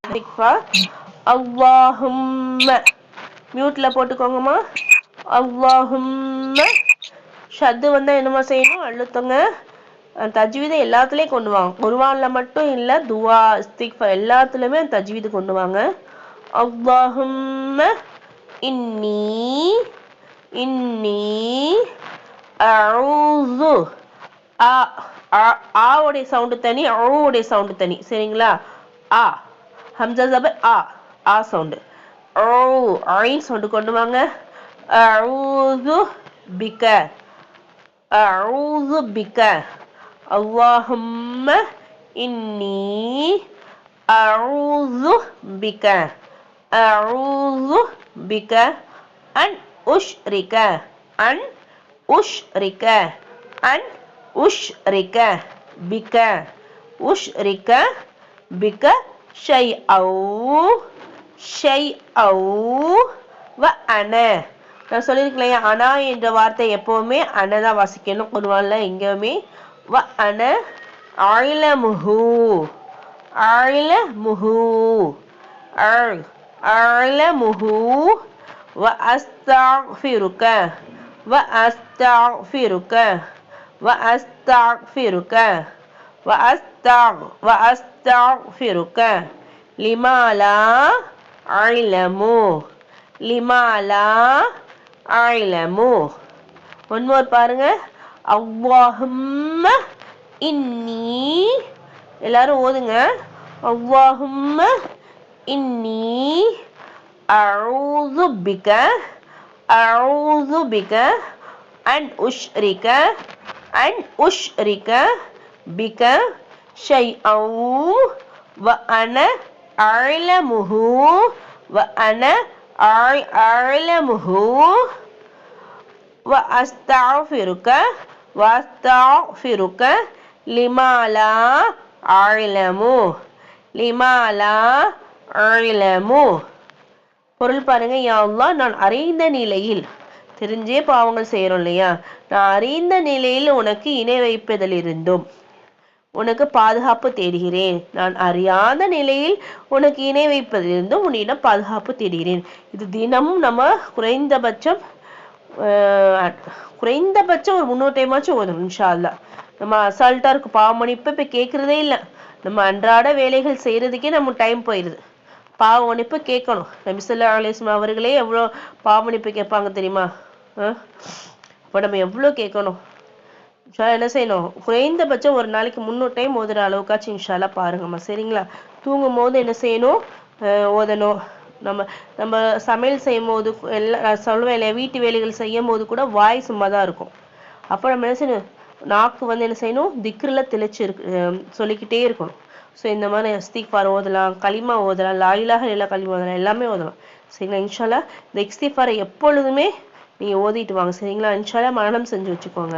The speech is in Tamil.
இஸ்திக்ஃபார். அல்லாஹும்ம மியூட்ல போட்டுக்கோங்கம்மா. அல்லாஹும்ம ஷத்து வந்தா என்னமா செய்யணும்? அழுத்தங்க. தஜ்வீதை எல்லாத்துலேயும் கொண்டு வாங்க. குர்ஆன்ல மட்டும் இல்லை, துவா இஸ்திக்ஃபார் எல்லாத்துலேயுமே தஜ்வீது கொண்டு வாங்க. அல்லாஹும்ம இன்னி இன்னி அஊது. ஆவுடைய சவுண்டு தனி, அவுடைய சவுண்டு தனி. சரிங்களா? ஆ ஹம்சா ஜபர் ஆ சவுண்டு. ஐன் சவுண்டு கொண்டு வாங்க. அஊது பிக அஊது பிக. அல்லாஹும்ம இன்னி அஊது பிக அஊது பிக அன் உஷ்ரிக அன் உஷ்ரிக அன் உஷ்ரிக பிக உஷ்ரிக பிக ஷைஅவ் வ அன. நான் சொல்லியிருக்கேன், அனா என்ற வார்த்தை எப்பவுமே அனதான் வாசிக்கணும். குர்ஆன்ல எங்கேயுமே வ அன அலமுஹு அலமுஹு அலமுஹு வ அஸ்தக்ஃபிருக வ அஸ்தக்ஃபிருக வ அஸ்தக்ஃபிருக வ அஸ்தக்ஃபிருக லிமாலா அலமு லிமாலா அலமு. ஒன் மோர் பாருங்க. அல்லாஹும்ம இன்னி எல்லாரும் ஓதுங்க. அல்லாஹும்ம இன்னி அஊது பிக அன் உஷ்ரிக பிக ஷைஅவ் வ அன அலமுஹு வ அன அலமுஹு வ அஸ்தக்ஃபிருக லிமாலா அலமு. பொருள் பாருங்க. யா அல்லாஹ், நான் அறிந்த நிலையில், தெரிஞ்சே பாவங்கள் செய்யறோம் இல்லையா, நான் அறிந்த நிலையில் உனக்கு இணை வைப்பதிலிருந்தும் உனக்கு பாதுகாப்பு தேடுகிறேன். நான் அறியாத நிலையில் உனக்கு இணை வைப்பதிலிருந்தும் உன்னிடம் பாதுகாப்பு தேடுகிறேன். இது தினமும் நம்ம குறைந்தபட்சம் ஒரு 300 டைமாச்சும் ஓதணும் இன்ஷா அல்லாஹ். நம்ம அசால்ட்டா இருக்கு, பாவமன்னிப்பு இப்ப கேட்கறதே இல்லை. நம்ம அன்றாட வேலைகள் செய்யறதுக்கே நம்ம டைம் போயிடுது. பாவமன்னிப்பு கேட்கணும். நபி ஸல்லல்லாஹு அலைஹி வஸல்லம் அவர்களே எவ்வளோ பாவமன்னிப்பு கேட்பாங்க தெரியுமா? அப்போ நம்ம எவ்வளோ கேட்கணும்? என்ன செய்யணும்? குறைந்தபட்சம் ஒரு நாளைக்கு 300 டைம் ஓதுற அளவுக்காச்சும் இன்ஷால்லா பாருங்கம்மா. சரிங்களா? தூங்கும் போது என்ன செய்யணும்? ஓதணும். நம்ம சமையல் செய்யும் போது எல்லாம் சொல்லுவேன் இல்லையா, வீட்டு வேலைகள் செய்யும் போது கூட வாய் சும்மா தான் இருக்கும். அப்போ நம்ம என்ன செய்யணும்? நாக்கு என்ன செய்யணும்? திக்ருல சொல்லிக்கிட்டே இருக்கணும். ஸோ இந்த மாதிரி இஸ்திக்ஃபார் ஓதலாம், கலிமா ஓதலாம், லா இலாஹ இல்லல்லாஹ் கலிமா ஓதலாம், எல்லாமே ஓதலாம். சரிங்களா? இன்ஷால்லா இந்த இஸ்திக்ஃபாரை எப்பொழுதுமே நீங்கள் ஓதிட்டு வாங்க. சரிங்களா? இன்ஷால்லா மரணம் செஞ்சு வச்சுக்கோங்க.